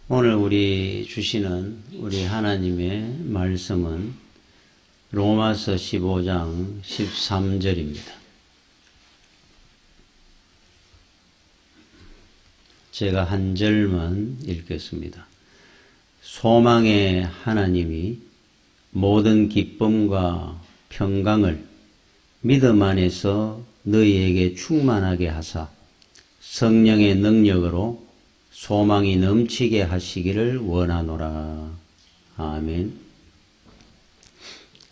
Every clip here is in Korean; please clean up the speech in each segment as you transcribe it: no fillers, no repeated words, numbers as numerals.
오늘 우리 주시는 우리 하나님의 말씀은 로마서 15장 13절입니다. 제가 한 절만 읽겠습니다. 소망의 하나님이 모든 기쁨과 평강을 믿음 안에서 너희에게 충만하게 하사 성령의 능력으로 소망이 넘치게 하시기를 원하노라. 아멘.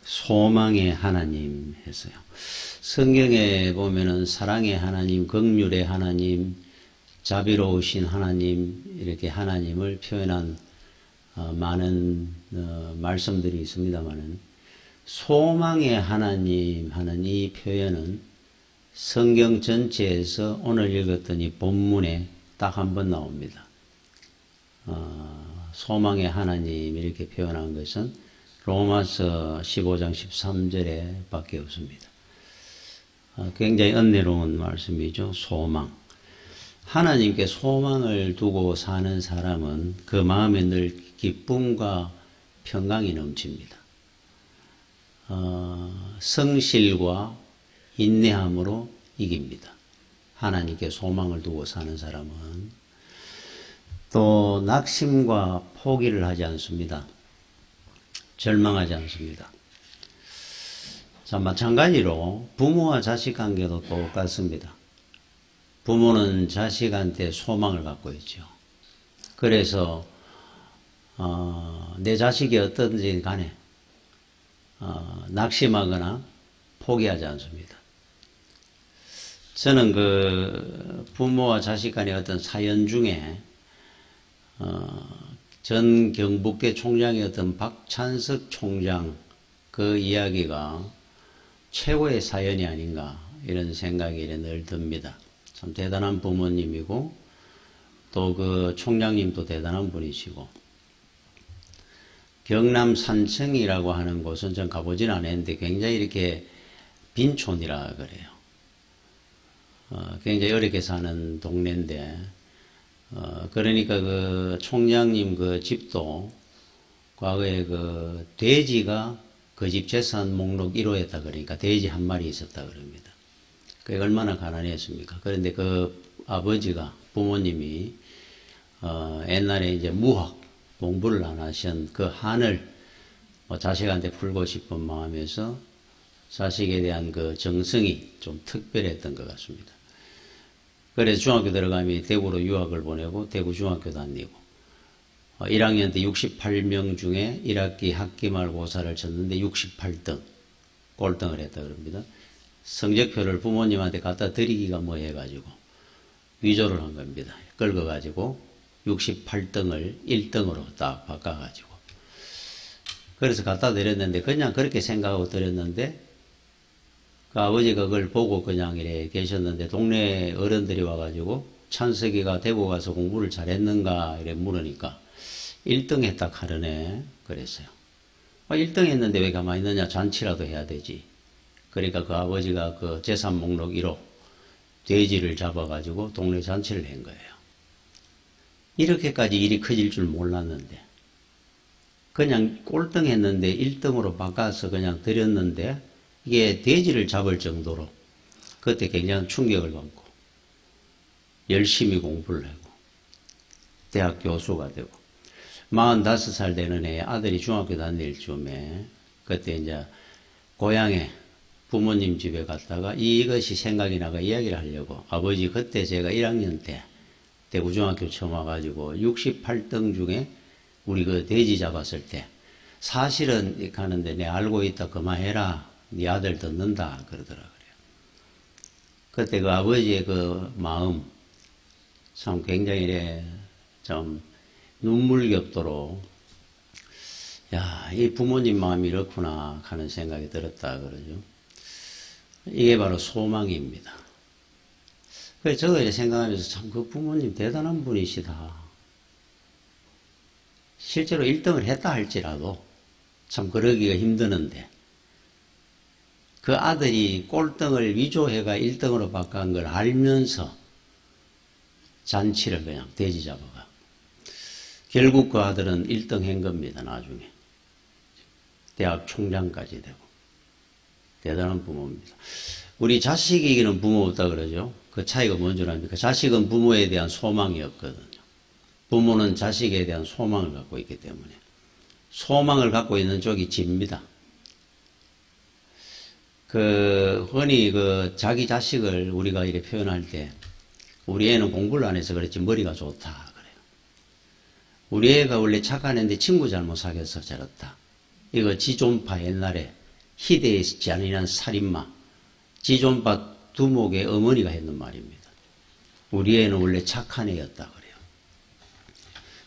소망의 하나님 해서요. 성경에 보면은 사랑의 하나님, 긍휼의 하나님, 자비로우신 하나님, 이렇게 하나님을 표현한 많은 말씀들이 있습니다만은 소망의 하나님 하는 이 표현은 성경 전체에서 오늘 읽었던 이 본문에 딱 한 번 나옵니다. 소망의 하나님 이렇게 표현한 것은 로마서 15장 13절에 밖에 없습니다. 굉장히 은혜로운 말씀이죠. 소망. 하나님께 소망을 두고 사는 사람은 그 마음에 늘 기쁨과 평강이 넘칩니다. 성실과 인내함으로 이깁니다. 하나님께 소망을 두고 사는 사람은 또 낙심과 포기를 하지 않습니다. 절망하지 않습니다. 자, 마찬가지로 부모와 자식 관계도 똑같습니다. 부모는 자식한테 소망을 갖고 있죠. 그래서 내 자식이 어떤지 간에 낙심하거나 포기하지 않습니다. 저는 그 부모와 자식 간의 어떤 사연 중에 전 경북대 총장이었던 박찬석 총장 그 이야기가 최고의 사연이 아닌가 이런 생각이 늘 듭니다. 참 대단한 부모님이고 또 그 총장님도 대단한 분이시고 경남 산청이라고 하는 곳은 전 가보진 않았는데 굉장히 이렇게 빈촌이라 그래요. 굉장히 어렵게 사는 동네인데 그러니까 그 총장님 그 집도 과거에 그 돼지가 그 집 재산 목록 1호였다 그러니까 돼지 한 마리 있었다 그럽니다. 그게 얼마나 가난했습니까? 그런데 그 아버지가 부모님이 옛날에 이제 무학 공부를 안 하신 그 한을 자식한테 풀고 싶은 마음에서 자식에 대한 그 정성이 좀 특별했던 것 같습니다. 그래서 중학교 들어가면 대구로 유학을 보내고 대구 중학교 다니고 1학년 때 68명 중에 1학기 학기말고사를 쳤는데 68등 꼴등을 했다 그럽니다. 성적표를 부모님한테 갖다 드리기가 뭐 해가지고 위조를 한 겁니다. 긁어가지고 68등을 1등으로 딱 바꿔가지고 그래서 갖다 드렸는데 그냥 그렇게 생각하고 드렸는데 그 아버지가 그걸 보고 그냥 이래 계셨는데 동네 어른들이 와가지고 찬석이가 대구 가서 공부를 잘했는가 이래 물으니까 1등 했다 카르네 그랬어요. 1등 했는데 왜 가만히 있느냐 잔치라도 해야 되지. 그러니까 그 아버지가 그 재산 목록 1호 돼지를 잡아가지고 동네 잔치를 한 거예요. 이렇게까지 일이 커질 줄 몰랐는데 그냥 꼴등 했는데 1등으로 바꿔서 그냥 드렸는데 이게 돼지를 잡을 정도로 그때 굉장한 충격을 받고 열심히 공부를 하고 대학 교수가 되고 45살 되는 해 아들이 중학교 다닐 쯤에 그때 이제 고향에 부모님 집에 갔다가 이것이 생각이 나가 이야기를 하려고 아버지 그때 제가 1학년 때 대구 중학교 처음 와가지고 68등 중에 우리 그 돼지 잡았을 때 사실은 가는데 내 알고 있다 그만해라 네 아들 듣는다 그러더라고요. 그때 그 아버지의 그 마음 참 굉장히 좀 눈물겹도록 야, 이 부모님 마음이 이렇구나 하는 생각이 들었다 그러죠. 이게 바로 소망입니다. 그래서 저도 이렇게 생각하면서 참 그 부모님 대단한 분이시다. 실제로 1등을 했다 할지라도 참 그러기가 힘드는데 그 아들이 꼴등을 위조해가 1등으로 바꾼 걸 알면서 잔치를 그냥 돼지 잡아가 결국 그 아들은 1등 한 겁니다. 나중에 대학 총장까지 되고 대단한 부모입니다. 우리 자식이 이기는 부모 없다 그러죠. 그 차이가 뭔 줄 압니까? 자식은 부모에 대한 소망이 없거든요. 부모는 자식에 대한 소망을 갖고 있기 때문에 소망을 갖고 있는 쪽이 집니다. 흔히 자기 자식을 우리가 이렇게 표현할 때 우리 애는 공부를 안 해서 그렇지 머리가 좋다 그래요. 우리 애가 원래 착한 애인데 친구 잘못 사귀어서 저렇다. 이거 지존파 옛날에 희대의 잔인한 살인마 지존파 두목의 어머니가 했는 말입니다. 우리 애는 원래 착한 애였다 그래요.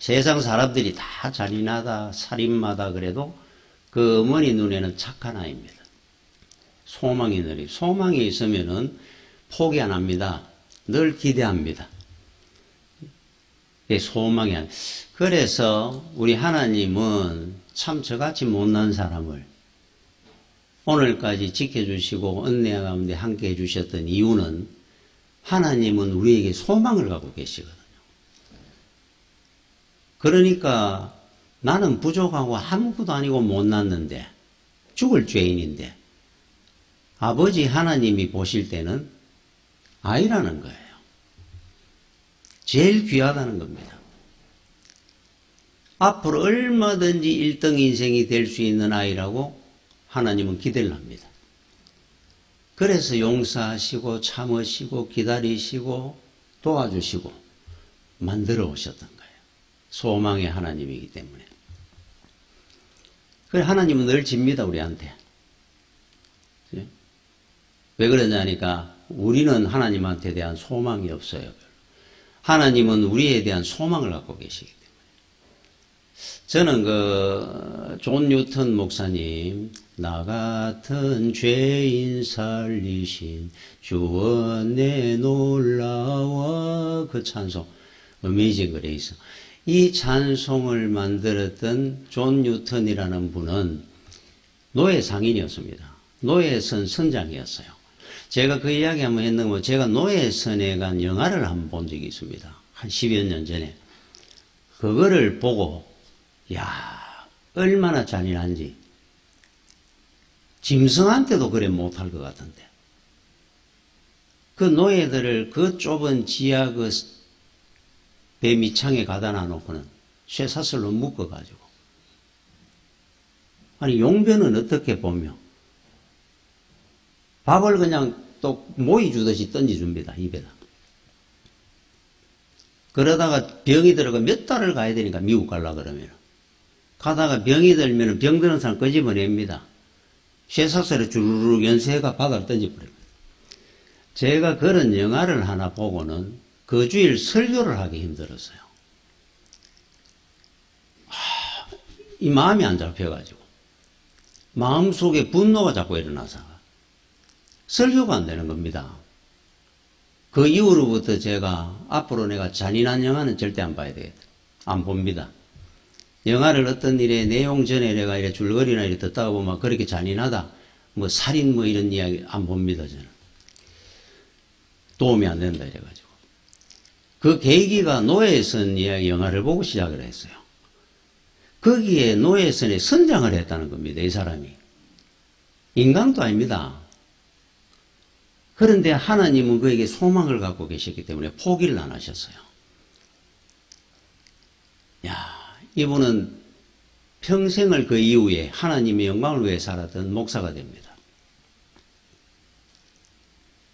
세상 사람들이 다 잔인하다 살인마다 그래도 그 어머니 눈에는 착한 아이입니다. 소망이 있으면은 포기 안 합니다. 늘 기대합니다. 소망이 안. 그래서 우리 하나님은 참 저같이 못난 사람을 오늘까지 지켜주시고 은혜 가운데 함께 해주셨던 이유는 하나님은 우리에게 소망을 갖고 계시거든요. 그러니까 나는 부족하고 아무것도 아니고 못났는데 죽을 죄인인데 아버지 하나님이 보실 때는 아이라는 거예요. 제일 귀하다는 겁니다. 앞으로 얼마든지 1등 인생이 될 수 있는 아이라고 하나님은 기대를 합니다. 그래서 용서하시고 참으시고 기다리시고 도와주시고 만들어 오셨던 거예요. 소망의 하나님이기 때문에. 그래 하나님은 늘 집니다 우리한테. 왜 그러냐니까 우리는 하나님한테 대한 소망이 없어요. 하나님은 우리에 대한 소망을 갖고 계시기 때문에. 저는 존 뉴턴 목사님 나 같은 죄인 살리신 주 은혜 놀라워 그 찬송 어메이징 그레이스 이 찬송을 만들었던 존 뉴턴이라는 분은 노예 상인이었습니다. 노예선 선장이었어요. 제가 그 이야기 한번 했는데 제가 노예선에 간 영화를 한번 본 적이 있습니다. 한 10여 년 전에. 그거를 보고 얼마나 잔인한지 짐승한테도 그래 못할 것 같은데 그 노예들을 그 좁은 지하 배 밑창에 가다 놔놓고는 쇠사슬로 묶어가지고 아니 용변은 어떻게 보며 밥을 그냥 또 모이 주듯이 던져줍니다. 입에다. 그러다가 병이 들어가 몇 달을 가야 되니까 미국 가려고 그러면 가다가 병이 들면 병드는 사람 끄집어냅니다. 쇠사슬에 주르륵 연쇄가 바다를 던져버립니다. 제가 그런 영화를 하나 보고는 그 주일 설교를 하기 힘들었어요. 이 마음이 안 잡혀가지고 마음속에 분노가 자꾸 일어나서 설교가 안 되는 겁니다. 그 이후로부터 제가 앞으로 내가 잔인한 영화는 절대 안 봐야 되겠다. 안 봅니다. 영화를 어떤 일의 내용 전에 내가 이렇게 줄거리나 이렇게 듣다가 보면 그렇게 잔인하다. 살인 이런 이야기 안 봅니다, 저는. 도움이 안 된다, 이래가지고. 그 계기가 노예선 이야기 영화를 보고 시작을 했어요. 거기에 노예선에 선장을 했다는 겁니다, 이 사람이. 인간도 아닙니다. 그런데 하나님은 그에게 소망을 갖고 계셨기 때문에 포기를 안 하셨어요. 이분은 평생을 그 이후에 하나님의 영광을 위해 살았던 목사가 됩니다.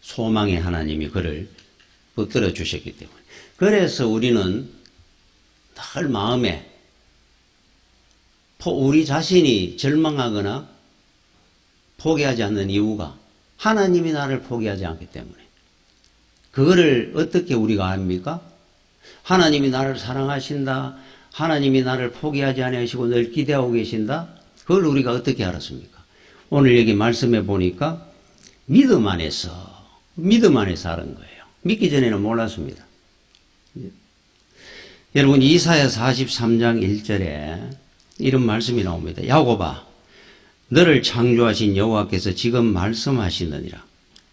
소망의 하나님이 그를 붙들어 주셨기 때문에. 그래서 우리는 늘 마음에 우리 자신이 절망하거나 포기하지 않는 이유가 하나님이 나를 포기하지 않기 때문에. 그거를 어떻게 우리가 압니까? 하나님이 나를 사랑하신다. 하나님이 나를 포기하지 않으시고 늘 기대하고 계신다. 그걸 우리가 어떻게 알았습니까? 오늘 여기 말씀해 보니까 믿음 안에서 하는 거예요. 믿기 전에는 몰랐습니다. 여러분 이사야 43장 1절에 이런 말씀이 나옵니다. 야곱아 너를 창조하신 여호와께서 지금 말씀하시느니라.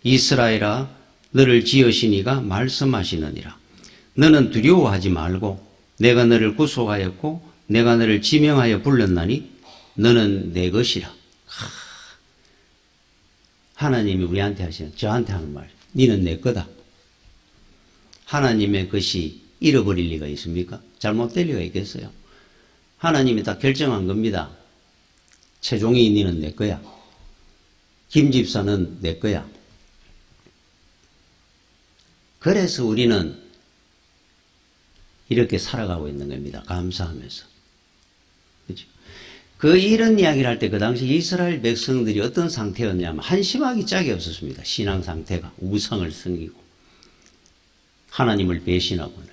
이스라엘아 너를 지으신 이가 말씀하시느니라. 너는 두려워하지 말고 내가 너를 구속하였고 내가 너를 지명하여 불렀나니 너는 내 것이라. 하나님이 우리한테 하시는, 저한테 하는 말, 너는 내 거다. 하나님의 것이 잃어버릴 리가 있습니까? 잘못될 리가 있겠어요? 하나님이 다 결정한 겁니다. 최종이 너는 내 거야. 김 집사는 내 거야. 그래서 우리는 이렇게 살아가고 있는 겁니다. 감사하면서. 그렇죠? 그 이런 이야기를 할 때 그 당시 이스라엘 백성들이 어떤 상태였냐면 한심하기 짝이 없었습니다. 신앙 상태가 우상을 섬기고 하나님을 배신하고.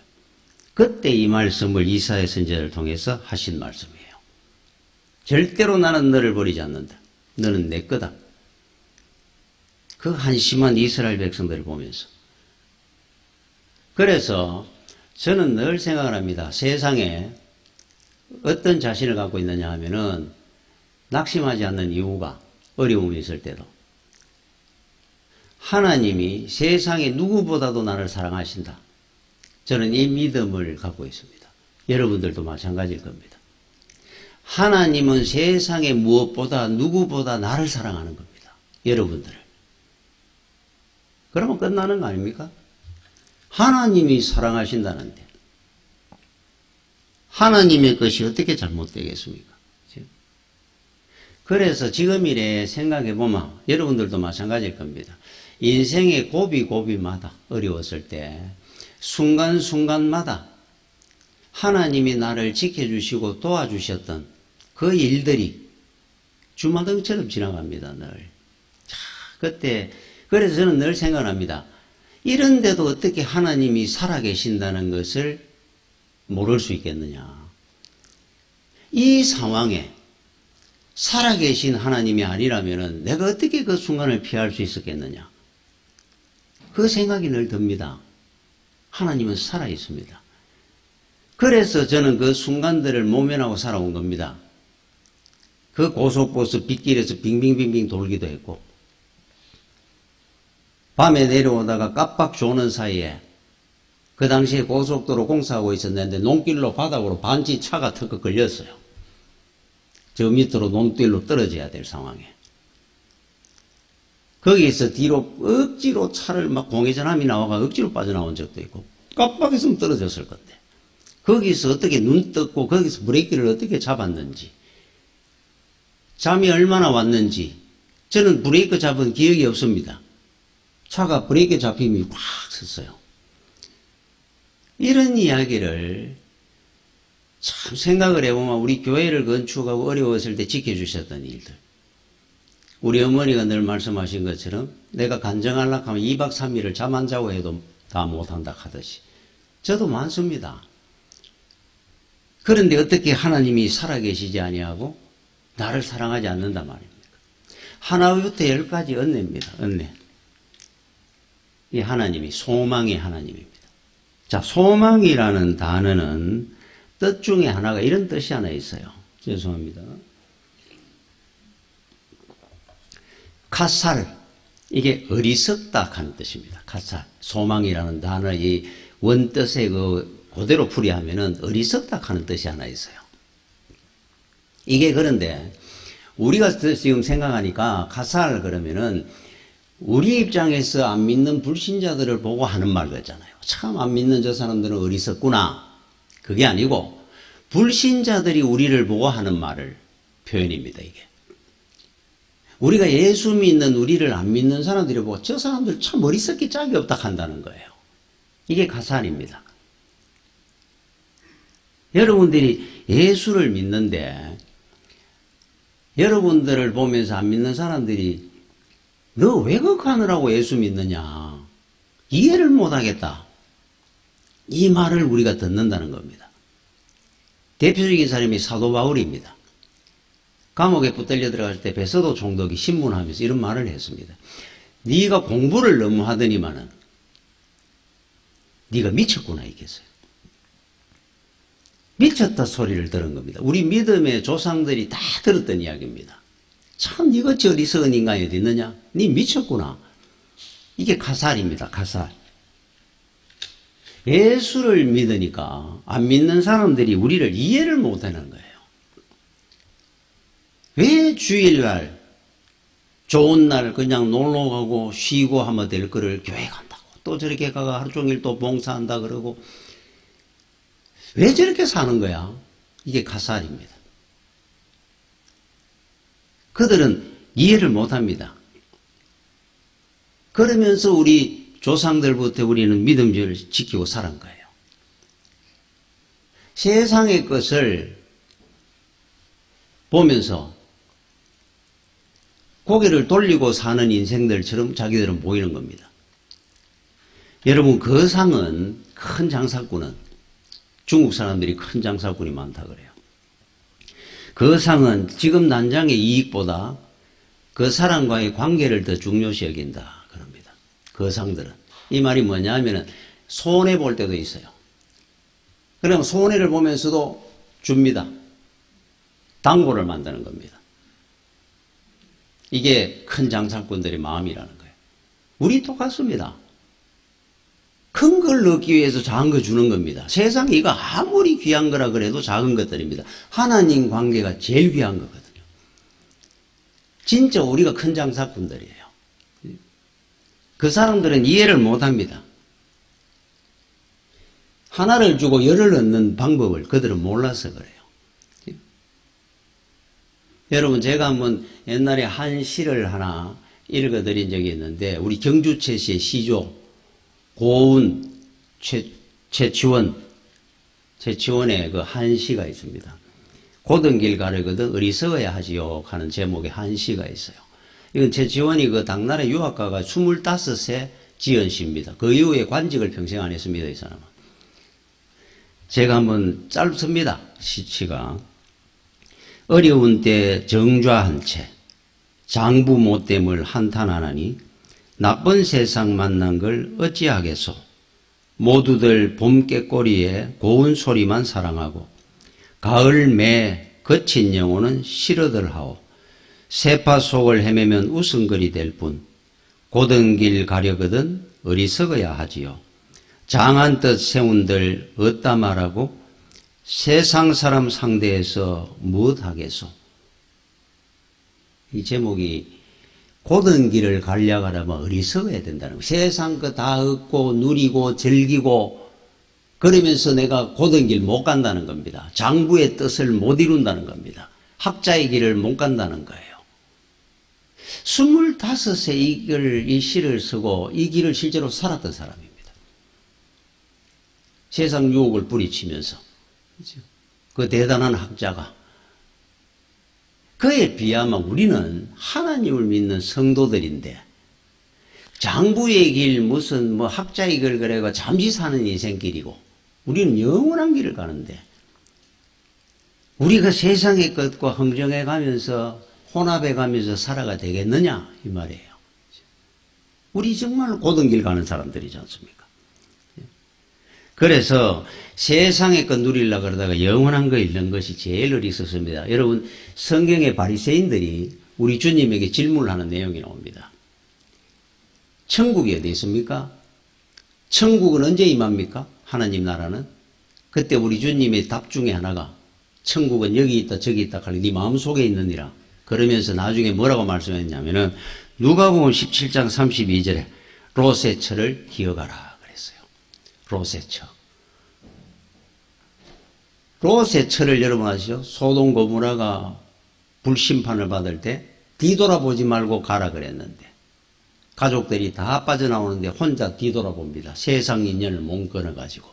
그때 이 말씀을 이사야 선지자를 통해서 하신 말씀이에요. 절대로 나는 너를 버리지 않는다. 너는 내 거다. 그 한심한 이스라엘 백성들을 보면서. 그래서 저는 늘 생각을 합니다. 세상에 어떤 자신을 갖고 있느냐 하면은 낙심하지 않는 이유가 어려움이 있을 때도 하나님이 세상에 누구보다도 나를 사랑하신다. 저는 이 믿음을 갖고 있습니다. 여러분들도 마찬가지일 겁니다. 하나님은 세상에 무엇보다 누구보다 나를 사랑하는 겁니다. 여러분들을. 그러면 끝나는 거 아닙니까? 하나님이 사랑하신다는데 하나님의 것이 어떻게 잘못되겠습니까? 그래서 지금 이래 생각해 보면 여러분들도 마찬가지일 겁니다. 인생의 고비고비마다 어려웠을 때 순간순간마다 하나님이 나를 지켜주시고 도와주셨던 그 일들이 주마등처럼 지나갑니다. 늘. 그때 그래서 저는 늘 생각합니다. 이런데도 어떻게 하나님이 살아계신다는 것을 모를 수 있겠느냐. 이 상황에 살아계신 하나님이 아니라면 내가 어떻게 그 순간을 피할 수 있었겠느냐. 그 생각이 늘 듭니다. 하나님은 살아있습니다. 그래서 저는 그 순간들을 모면하고 살아온 겁니다. 그 고속버스 빗길에서 빙빙빙빙 돌기도 했고 밤에 내려오다가 깜빡 조는 사이에 그 당시에 고속도로 공사하고 있었는데 논길로 바닥으로 반지 차가 턱 걸렸어요. 저 밑으로 논길로 떨어져야 될 상황에. 거기에서 뒤로 억지로 차를 막 공회전함이 나와가 억지로 빠져나온 적도 있고 깜빡했으면 떨어졌을 건데 거기서 어떻게 눈 떴고 거기서 브레이크를 어떻게 잡았는지 잠이 얼마나 왔는지 저는 브레이크 잡은 기억이 없습니다. 차가 브레이크 잡힘이 확 섰어요. 이런 이야기를 참 생각을 해보면 우리 교회를 건축하고 어려웠을 때 지켜주셨던 일들. 우리 어머니가 늘 말씀하신 것처럼 내가 간증하려고 하면 2박 3일을 잠 안 자고 해도 다 못한다 하듯이 저도 많습니다. 그런데 어떻게 하나님이 살아계시지 아니하고 나를 사랑하지 않는다 말입니까? 하나부터 10까지 은혜입니다. 은혜. 이 하나님이 소망의 하나님입니다. 자, 소망이라는 단어는 뜻 중에 하나가 이런 뜻이 하나 있어요. 죄송합니다. 카살, 이게 어리석다 하는 뜻입니다. 카살, 소망이라는 단어의 원뜻의 그대로 풀이하면은 어리석다 하는 뜻이 하나 있어요. 이게 그런데 우리가 지금 생각하니까 카살 그러면은 우리 입장에서 안 믿는 불신자들을 보고 하는 말 같잖아요. 참 안 믿는 저 사람들은 어리석구나. 그게 아니고 불신자들이 우리를 보고 하는 말을 표현입니다. 이게. 우리가 예수 믿는 우리를 안 믿는 사람들이 보고 저 사람들 참 어리석기 짝이 없다 한다는 거예요. 이게 가살입니다. 여러분들이 예수를 믿는데 여러분들을 보면서 안 믿는 사람들이 너 왜 그렇게 하느라고 예수 믿느냐. 이해를 못하겠다. 이 말을 우리가 듣는다는 겁니다. 대표적인 사람이 사도 바울입니다. 감옥에 붙들려 들어갈 때 베서도 총독이 신문하면서 이런 말을 했습니다. 네가 공부를 너무 하더니만은 네가 미쳤구나 이겠어요. 미쳤다 소리를 들은 겁니다. 우리 믿음의 조상들이 다 들었던 이야기입니다. 참 네같이 어리석은 인간이 어디 있느냐? 네 미쳤구나. 이게 가살입니다. 가살. 예수를 믿으니까 안 믿는 사람들이 우리를 이해를 못하는 거예요. 왜 주일날 좋은 날 그냥 놀러 가고 쉬고 하면 될 거를 교회 간다고 또 저렇게 가가 하루 종일 또 봉사한다 그러고 왜 저렇게 사는 거야? 이게 가살입니다. 그들은 이해를 못합니다. 그러면서 우리 조상들부터 우리는 믿음을 지키고 살은 거예요. 세상의 것을 보면서 고개를 돌리고 사는 인생들처럼 자기들은 보이는 겁니다. 여러분, 그 상은 큰 장사꾼은 중국 사람들이 큰 장사꾼이 많다 그래요. 그 상은 지금 난장의 이익보다 그 사람과의 관계를 더 중요시 여긴다 그럽니다. 그 상들은. 이 말이 뭐냐 하면은 손해 볼 때도 있어요. 그러면 손해를 보면서도 줍니다. 당고를 만드는 겁니다. 이게 큰 장사꾼들의 마음이라는 거예요. 우리 똑같습니다. 큰 걸 얻기 위해서 작은 거 주는 겁니다. 세상에 이거 아무리 귀한 거라 그래도 작은 것들입니다. 하나님 관계가 제일 귀한 거거든요. 진짜 우리가 큰 장사꾼들이에요. 그 사람들은 이해를 못합니다. 하나를 주고 열을 얻는 방법을 그들은 몰라서 그래요. 여러분, 제가 한번 옛날에 한 시를 하나 읽어드린 적이 있는데, 우리 경주채 씨의 시조, 고운, 최치원의 그 한 시가 있습니다. 고든 길 가려거든 어리석어야 하지요 하는 제목의 한 시가 있어요. 이건 최치원이 그 당나라 유학가가 25세 지은 시입니다. 그 이후에 관직을 평생 안 했습니다, 이 사람은. 제가 한번 짧습니다, 시치가. 어려운 때 정좌한 채 장부 못됨을 한탄하나니 나쁜 세상 만난 걸 어찌하겠소. 모두들 봄 깨꼬리에 고운 소리만 사랑하고 가을 매 거친 영혼은 싫어들 하오. 세파 속을 헤매면 웃음거리 될 뿐 고든 길 가려거든 어리석어야 하지요. 장한 뜻 세운들 어따 말하고 세상 사람 상대해서 무엇하겠소. 이 제목이 고든 길을 가려고 하면 어리석어야 된다는 거예요. 세상 거 다 얻고 누리고 즐기고 그러면서 내가 고든 길 못 간다는 겁니다. 장부의 뜻을 못 이룬다는 겁니다. 학자의 길을 못 간다는 거예요. 25세 이 시를 쓰고 이 길을 실제로 살았던 사람입니다. 세상 유혹을 뿌리치면서 그 대단한 학자가, 그에 비하면 우리는 하나님을 믿는 성도들인데 장부의 길 무슨 뭐 학자의 길 그래가 잠시 사는 인생길이고 우리는 영원한 길을 가는데 우리가 세상의 것과 흥정해 가면서 혼합해 가면서 살아가 되겠느냐 이 말이에요. 우리 정말 고든 길 가는 사람들이지 않습니까? 그래서 세상의 것 누리려고 그러다가 영원한 거 잃는 것이 제일 어리석습니다. 여러분, 성경의 바리새인들이 우리 주님에게 질문을 하는 내용이 나옵니다. 천국이 어디 있습니까? 천국은 언제 임합니까? 하나님 나라는? 그때 우리 주님의 답 중에 하나가 천국은 여기 있다 저기 있다 하니 네 마음속에 있느니라. 그러면서 나중에 뭐라고 말씀했냐면은 누가복음 17장 32절에 로세처를 기억하라. 로세처. 로세처를 여러분 아시죠? 소돔 고모라가 불심판을 받을 때 뒤돌아보지 말고 가라 그랬는데 가족들이 다 빠져나오는데 혼자 뒤돌아봅니다. 세상 인연을 못 끊어가지고.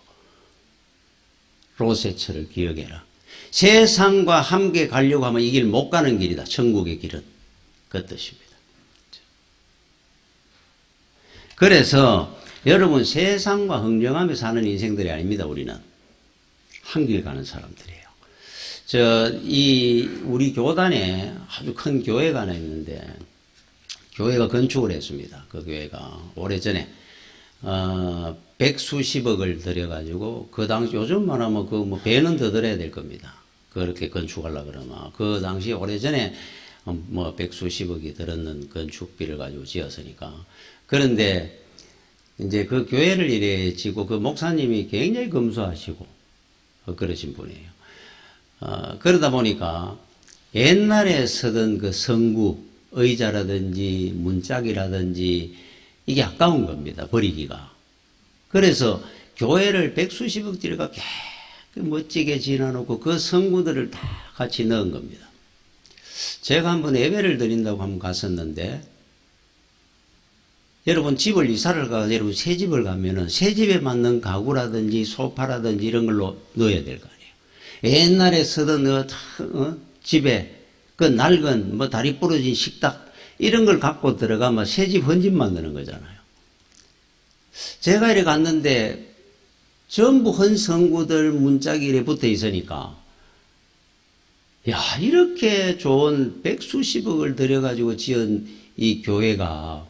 로세처를 기억해라. 세상과 함께 가려고 하면 이 길 못 가는 길이다. 천국의 길은. 그 뜻입니다. 그래서 여러분, 세상과 흥정하며 사는 인생들이 아닙니다, 우리는. 한 길 가는 사람들이에요. 우리 교단에 아주 큰 교회가 하나 있는데, 교회가 건축을 했습니다. 그 교회가. 오래전에, 백수십억을 들여가지고, 그 당시, 요즘 말하면 배는 더 들어야 될 겁니다. 그렇게 건축하려고 그러면. 그 당시 오래전에, 백수십억이 들었는 건축비를 가지고 지었으니까. 그런데, 이제 그 교회를 이래 지고 그 목사님이 굉장히 검소하시고 그러신 분이에요. 그러다 보니까 옛날에 쓰던 그 성구, 의자라든지 문짝이라든지 이게 아까운 겁니다. 버리기가. 그래서 교회를 백수십억 들여가 멋지게 지나놓고 그 성구들을 다 같이 넣은 겁니다. 제가 한번 예배를 드린다고 한번 갔었는데, 여러분 집을 이사를 가서 여러분 새 집을 가면은 새 집에 맞는 가구라든지 소파라든지 이런 걸로 넣어야 될 거 아니에요. 옛날에 쓰던 집에 그 낡은 뭐 다리 부러진 식탁 이런 걸 갖고 들어가면 새 집 헌집 만드는 거잖아요. 제가 이래 갔는데 전부 헌성구들 문짝이 이래 붙어 있으니까, 야, 이렇게 좋은 백수십억을 들여가지고 지은 이 교회가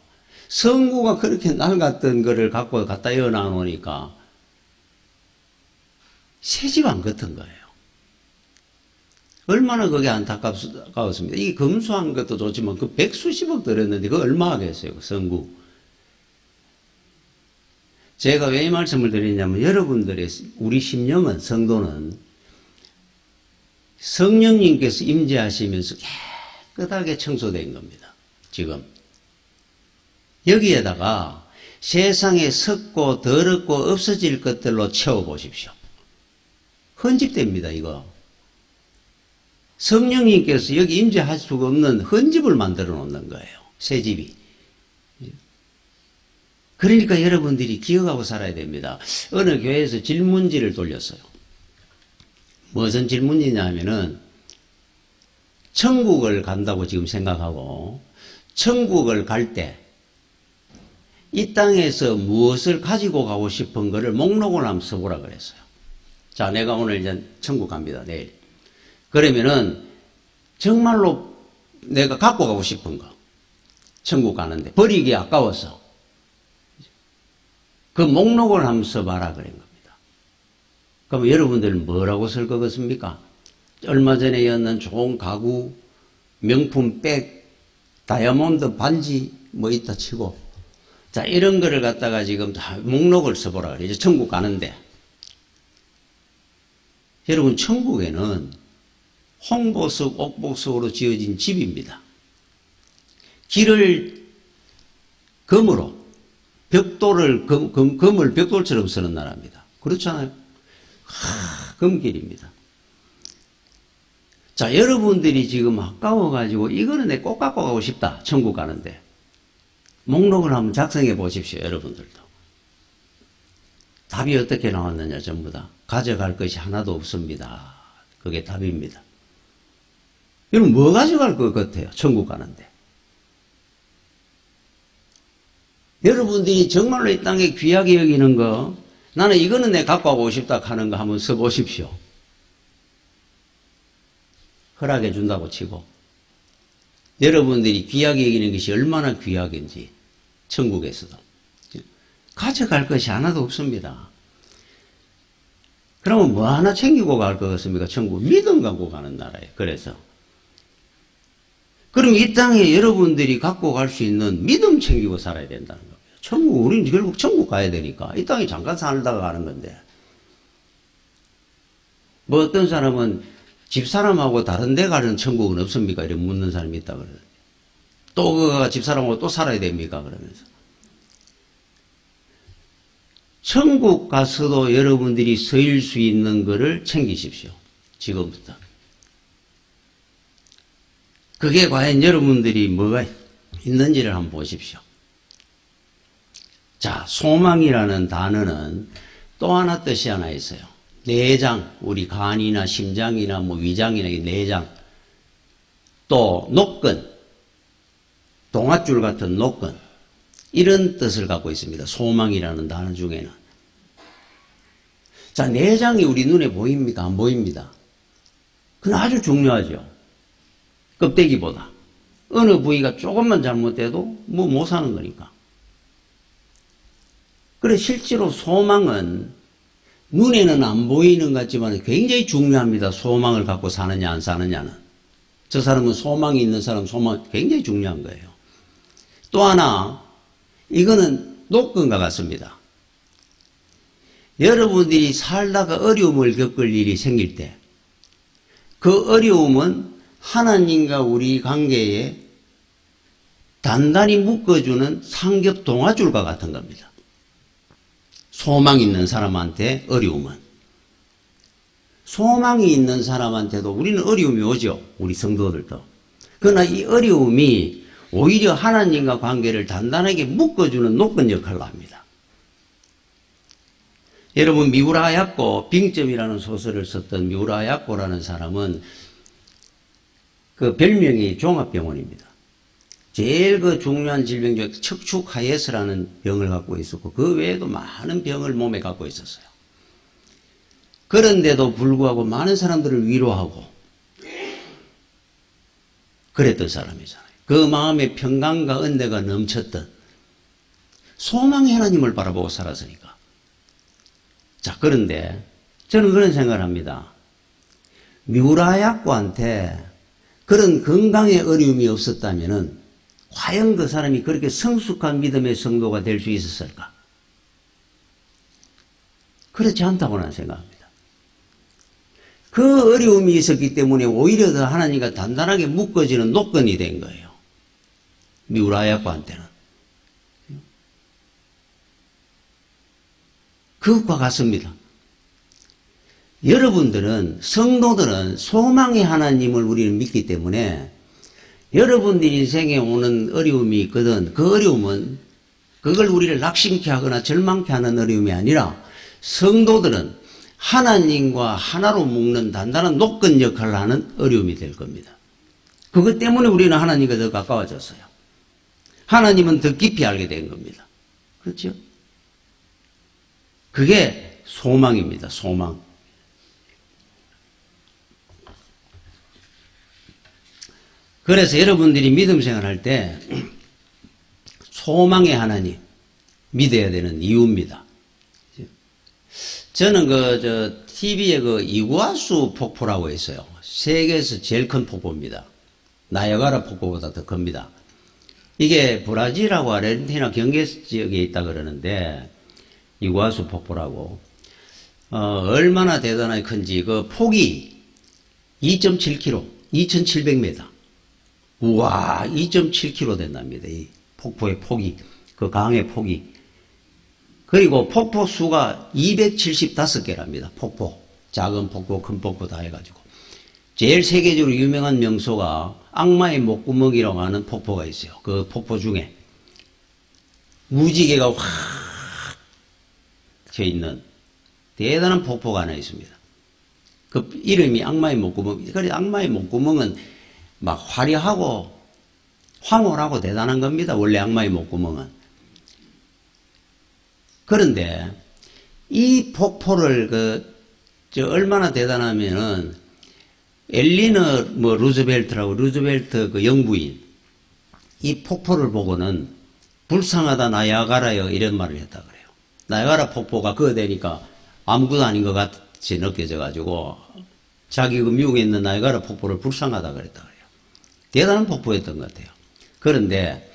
성구가 그렇게 낡았던 거를 갖고 갖다 이어놔 놓으니까 새 집 안 같은 거예요. 얼마나 그게 안타까웠습니다. 이게 검소한 것도 좋지만 그 백수십억 들였는데 그거 얼마 하겠어요, 그 성구. 제가 왜 이 말씀을 드리냐면, 여러분들의 우리 심령은, 성도는 성령님께서 임재하시면서 깨끗하게 청소된 겁니다. 지금 여기에다가 세상에 썩고 더럽고 없어질 것들로 채워보십시오. 헌집됩니다, 이거. 성령님께서 여기 임재할 수가 없는 헌집을 만들어 놓는 거예요, 새 집이. 그러니까 여러분들이 기억하고 살아야 됩니다. 어느 교회에서 질문지를 돌렸어요. 무슨 질문지냐 하면은, 천국을 간다고 지금 생각하고, 천국을 갈 때, 이 땅에서 무엇을 가지고 가고 싶은 거를 목록을 한번 써보라 그랬어요. 자, 내가 오늘 이제 천국 갑니다, 내일. 그러면은, 정말로 내가 갖고 가고 싶은 거, 천국 가는데, 버리기 아까워서, 그 목록을 한번 써봐라 그런 겁니다. 그럼 여러분들은 뭐라고 쓸 것 같습니까? 얼마 전에 였는 좋은 가구, 명품 백, 다이아몬드 반지 뭐 있다 치고, 자, 이런 거를 갖다가 지금 다 목록을 써보라 그래요. 천국 가는데. 여러분, 천국에는 홍보석, 옥복석으로 지어진 집입니다. 길을 금으로, 벽돌을, 금을 벽돌처럼 쓰는 나라입니다. 그렇잖아요? 금길입니다. 자, 여러분들이 지금 아까워가지고 이거는 내 꼭 갖고 가고 싶다. 천국 가는데. 목록을 한번 작성해 보십시오, 여러분들도. 답이 어떻게 나왔느냐, 전부 다. 가져갈 것이 하나도 없습니다. 그게 답입니다. 여러분, 뭐 가져갈 것 같아요, 천국 가는데? 여러분들이 정말로 이 땅에 귀하게 여기는 거, 나는 이거는 내 갖고 가고 싶다 하는 거 한번 써보십시오. 허락해 준다고 치고, 여러분들이 귀하게 여기는 것이 얼마나 귀하긴지, 천국에서도. 가져갈 것이 하나도 없습니다. 그러면 뭐 하나 챙기고 갈 것 같습니까? 천국. 믿음 갖고 가는 나라예요. 그래서. 그럼 이 땅에 여러분들이 갖고 갈 수 있는 믿음 챙기고 살아야 된다는 겁니다. 천국, 우리는 결국 천국 가야 되니까. 이 땅에 잠깐 살다가 가는 건데. 뭐 어떤 사람은 집사람하고 다른 데 가는 천국은 없습니까? 이렇게 묻는 사람이 있다 그러는데. 또 그 집사람하고 또 살아야 됩니까? 그러면서. 천국 가서도 여러분들이 서일 수 있는 거를 챙기십시오. 지금부터. 그게 과연 여러분들이 뭐가 있는지를 한번 보십시오. 자, 소망이라는 단어는 또 하나 뜻이 하나 있어요. 내장, 우리 간이나 심장이나 뭐 위장이나 내장. 또 노끈, 동아줄 같은 노끈. 이런 뜻을 갖고 있습니다. 소망이라는 단어 중에는. 자, 내장이 우리 눈에 보입니까? 안 보입니다. 그건 아주 중요하죠. 껍데기보다. 어느 부위가 조금만 잘못돼도 뭐 못 사는 거니까. 그래, 실제로 소망은 눈에는 안 보이는 것 같지만 굉장히 중요합니다. 소망을 갖고 사느냐 안 사느냐는. 저 사람은 소망이 있는 사람, 소망 굉장히 중요한 거예요. 또 하나, 이거는 녹건과 같습니다. 여러분들이 살다가 어려움을 겪을 일이 생길 때 그 어려움은 하나님과 우리 관계에 단단히 묶어주는 삼겹 동아줄과 같은 겁니다. 소망 있는 사람한테 어려움은. 소망이 있는 사람한테도 우리는 어려움이 오죠. 우리 성도들도. 그러나 이 어려움이 오히려 하나님과 관계를 단단하게 묶어주는 녹건 역할을 합니다. 여러분, 미우라 야꼬, 빙점이라는 소설을 썼던 미우라 야꼬라는 사람은 그 별명이 종합병원입니다. 제일 그 중요한 질병 중에 척추카예스라는 병을 갖고 있었고 그 외에도 많은 병을 몸에 갖고 있었어요. 그런데도 불구하고 많은 사람들을 위로하고 그랬던 사람이잖아요. 그 마음에 평강과 은혜가 넘쳤던 소망의 하나님을 바라보고 살았으니까. 자, 그런데 저는 그런 생각을 합니다. 미우라 야꼬한테 그런 건강의 어려움이 없었다면은 과연 그 사람이 그렇게 성숙한 믿음의 성도가 될 수 있었을까? 그렇지 않다고 나는 생각합니다. 그 어려움이 있었기 때문에 오히려 더 하나님과 단단하게 묶어지는 녹건이 된 거예요. 미우라 야꼬한테는. 그것과 같습니다. 여러분들은, 성도들은 소망의 하나님을 우리는 믿기 때문에 여러분들 인생에 오는 어려움이 있거든. 그 어려움은 그걸 우리를 낙심케 하거나 절망케 하는 어려움이 아니라 성도들은 하나님과 하나로 묶는 단단한 녹건 역할을 하는 어려움이 될 겁니다. 그것 때문에 우리는 하나님과 더 가까워졌어요. 하나님은 더 깊이 알게 된 겁니다. 그렇죠? 그게 소망입니다. 소망. 그래서 여러분들이 믿음 생활할 때 소망의 하나님 믿어야 되는 이유입니다. 저는 TV에 이구아수 폭포라고 있어요. 세계에서 제일 큰 폭포입니다. 나야가라 폭포보다 더 큽니다. 이게 브라질하고 아르헨티나 경계 지역에 있다 그러는데 이구아수 폭포라고 얼마나 대단하게 큰지 그 폭이 2.7km, 2,700m. 우와, 2.7km 된답니다. 이 폭포의 폭이, 그 강의 폭이. 그리고 폭포 수가 275개랍니다. 폭포. 작은 폭포, 큰 폭포 다 해가지고. 제일 세계적으로 유명한 명소가 악마의 목구멍이라고 하는 폭포가 있어요. 그 폭포 중에. 무지개가 확 져 있는 대단한 폭포가 하나 있습니다. 그 이름이 악마의 목구멍. 그래, 악마의 목구멍은 막 화려하고 황홀하고 대단한 겁니다. 원래 악마의 목구멍은. 그런데 이 폭포를 얼마나 대단하면은 엘리너 루즈벨트 그 영부인 이 폭포를 보고는 불쌍하다 나야가라요 이런 말을 했다 그래요. 나야가라 폭포가 그거 되니까 아무것도 아닌 것 같이 느껴져 가지고 자기 그 미국에 있는 나야가라 폭포를 불쌍하다 그랬다 그래요. 대단한 폭포였던 것 같아요. 그런데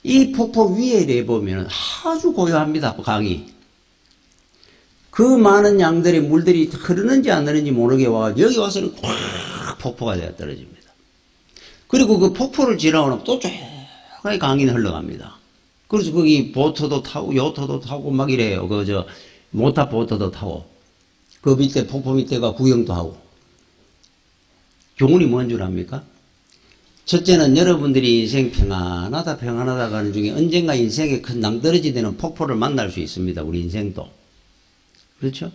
이 폭포 위에 내보면 아주 고요합니다. 강이. 그 많은 양들의 물들이 흐르는지 안 흐르는지 모르게 와서 여기 와서는 콱 폭포가 되어 떨어집니다. 그리고 그 폭포를 지나고 또 조용하게 강이 흘러갑니다. 그래서 거기 보트도 타고 요트도 타고 막 이래요. 모타 보트도 타고 그 밑에 폭포 밑에가 구경도 하고. 교훈이 뭔 줄 압니까? 첫째는 여러분들이 인생 평안하다 가는 중에 언젠가 인생에 큰 낭떠러지 되는 폭포를 만날 수 있습니다. 우리 인생도. 그렇죠?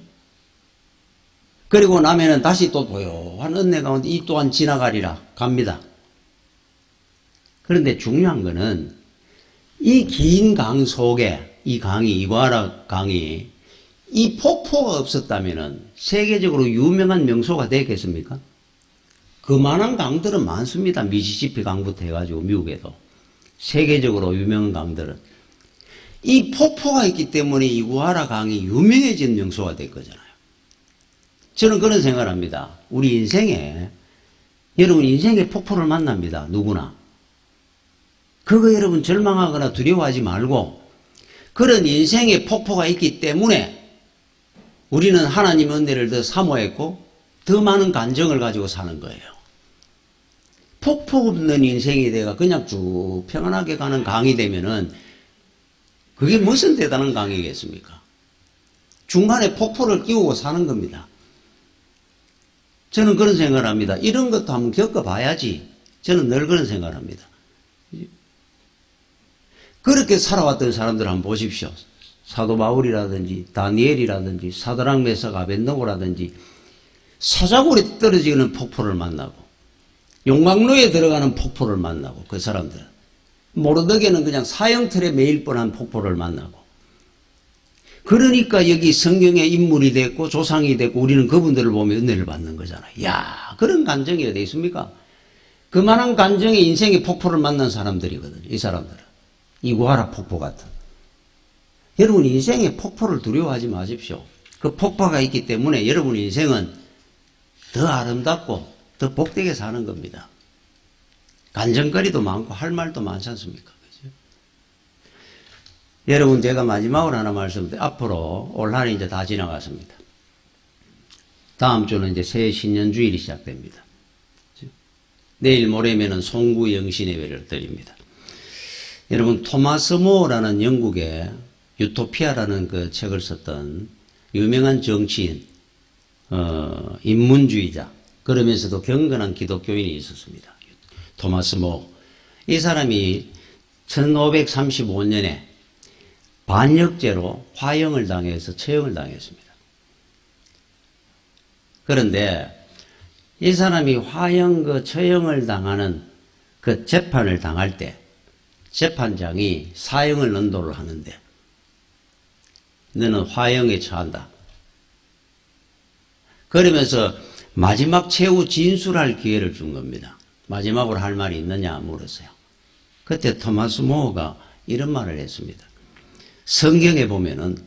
그리고 나면은 다시 또 고요한 은혜 가운데 이 또한 지나가리라 갑니다. 그런데 중요한 거는 이 긴 강 속에 이 강이 이구아라 강이 이 폭포가 없었다면은 세계적으로 유명한 명소가 되겠습니까? 그만한 강들은 많습니다. 미시시피 강부터 해가지고 미국에도 세계적으로 유명한 강들은 이 폭포가 있기 때문에 이구아라 강이 유명해진 명소가 될 거잖아요. 저는 그런 생각을 합니다. 우리 인생에 여러분 인생의 폭포를 만납니다. 누구나. 그거 여러분 절망하거나 두려워하지 말고 그런 인생의 폭포가 있기 때문에 우리는 하나님의 은혜를 더 사모했고 더 많은 간정을 가지고 사는 거예요. 폭포 없는 인생이 내가 그냥 쭉 평안하게 가는 강이 되면은 그게 무슨 대단한 강이겠습니까? 중간에 폭포를 끼우고 사는 겁니다. 저는 그런 생각을 합니다. 이런 것도 한번 겪어봐야지. 저는 늘 그런 생각을 합니다. 그렇게 살아왔던 사람들 한번 보십시오. 사도 바울이라든지 다니엘이라든지 사드락 메삭 아벳느고라든지 사자굴에 떨어지는 폭포를 만나고 용광로에 들어가는 폭포를 만나고 그 사람들은 모르드게는 그냥 사형틀에 매일 뻔한 폭포를 만나고 그러니까 여기 성경의 인물이 됐고 조상이 됐고 우리는 그분들을 보며 은혜를 받는 거잖아요. 야, 그런 간정이 어디 있습니까? 그만한 간정의 인생의 폭포를 만난 사람들이거든요. 이 사람들은. 이구하라 폭포 같은. 여러분 인생의 폭포를 두려워하지 마십시오. 그 폭포가 있기 때문에 여러분 인생은 더 아름답고 더 복되게 사는 겁니다. 간정거리도 많고 할 말도 많지 않습니까? 그죠? 여러분 제가 마지막으로 하나 말씀드릴게요. 앞으로 올 한해 이제 다 지나갔습니다. 다음 주는 이제 새 신년주일이 시작됩니다. 내일 모레면은 송구 영신예배를 드립니다. 여러분 토마스 모어라는 영국의 유토피아라는 그 책을 썼던 유명한 정치인, 인문주의자, 그러면서도 경건한 기독교인이 있었습니다. 토마스 모어. 이 사람이 1535년에 반역죄로 화형을 당해서 처형을 당했습니다. 그런데 이 사람이 화형 처형을 당하는 그 재판을 당할 때 재판장이 사형을 언도를 하는데 너는 화형에 처한다. 그러면서 마지막 최후 진술할 기회를 준 겁니다. 마지막으로 할 말이 있느냐 물었어요. 그때 토마스 모어가 이런 말을 했습니다. 성경에 보면은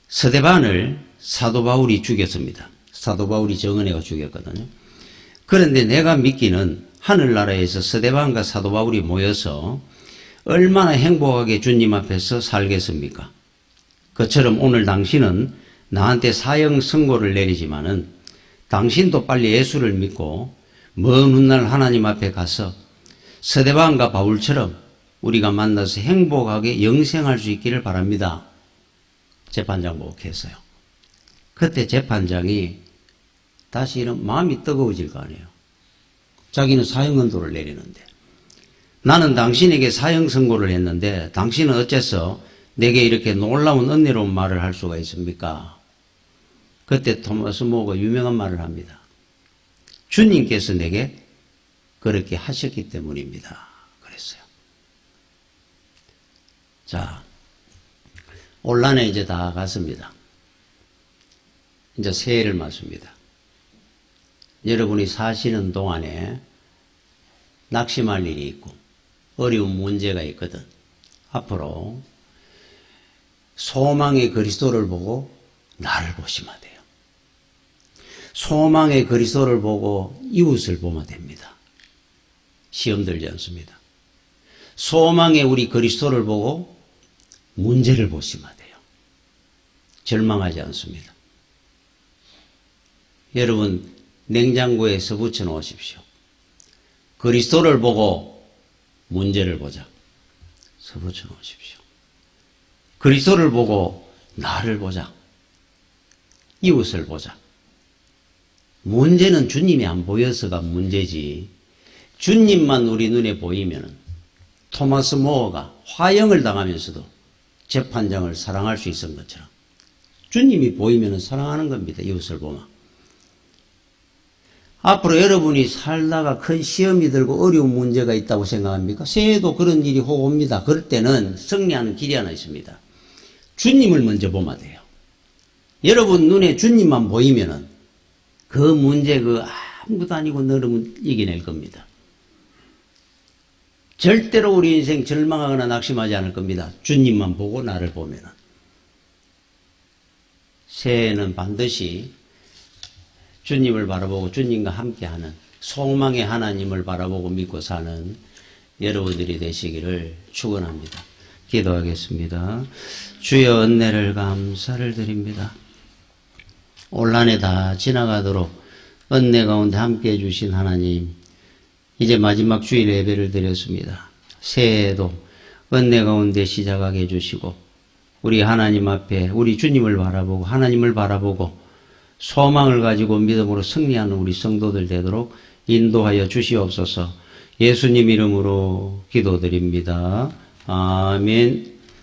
스데반을 사도 바울이 죽였습니다. 사도 바울이 정은혜가 죽였거든요. 그런데 내가 믿기는 하늘나라에서 스데반과 사도 바울이 모여서 얼마나 행복하게 주님 앞에서 살겠습니까? 그처럼 오늘 당신은 나한테 사형 선고를 내리지만은 당신도 빨리 예수를 믿고 먼 훗날 하나님 앞에 가서 스데반과 바울처럼 우리가 만나서 행복하게 영생할 수 있기를 바랍니다. 재판장 보고 했어요. 그때 재판장이 다시 이런 마음이 뜨거워질 거 아니에요. 자기는 사형 언도를 내리는데 나는 당신에게 사형 선고를 했는데 당신은 어째서 내게 이렇게 놀라운 은혜로운 말을 할 수가 있습니까? 그때 토마스 모어가 유명한 말을 합니다. 주님께서 내게 그렇게 하셨기 때문입니다. 그랬어요. 자, 올 한해 이제 다 갔습니다. 이제 새해를 맞습니다. 여러분이 사시는 동안에 낙심할 일이 있고 어려운 문제가 있거든. 앞으로 소망의 그리스도를 보고 나를 보시면 돼요. 소망의 그리스도를 보고 이웃을 보면 됩니다. 시험 들지 않습니다. 소망의 우리 그리스도를 보고 문제를 보시면 돼요. 절망하지 않습니다. 여러분 냉장고에 써붙여 놓으십시오. 그리스도를 보고 문제를 보자. 써붙여 놓으십시오. 그리스도를 보고 나를 보자. 이웃을 보자. 문제는 주님이 안 보여서가 문제지. 주님만 우리 눈에 보이면 토마스 모어가 화형을 당하면서도 재판장을 사랑할 수 있었던 것처럼 주님이 보이면 사랑하는 겁니다. 이웃을 보면. 앞으로 여러분이 살다가 큰 시험이 들고 어려운 문제가 있다고 생각합니까? 새해에도 그런 일이 혹 옵니다. 그럴 때는 승리하는 길이 하나 있습니다. 주님을 먼저 보면 돼요. 여러분 눈에 주님만 보이면은 그 문제 아무것도 아니고 너는 이겨낼 겁니다. 절대로 우리 인생 절망하거나 낙심하지 않을 겁니다. 주님만 보고 나를 보면은. 새해에는 반드시 주님을 바라보고 주님과 함께하는 소망의 하나님을 바라보고 믿고 사는 여러분들이 되시기를 축원합니다. 기도하겠습니다. 주여 은혜를 감사를 드립니다. 올 한 해 다 지나가도록 은혜 가운데 함께해 주신 하나님, 이제 마지막 주일 예배를 드렸습니다. 새해에도 은혜 가운데 시작하게 해주시고 우리 하나님 앞에 우리 주님을 바라보고 하나님을 바라보고 소망을 가지고 믿음으로 승리하는 우리 성도들 되도록 인도하여 주시옵소서. 예수님 이름으로 기도드립니다. 아멘.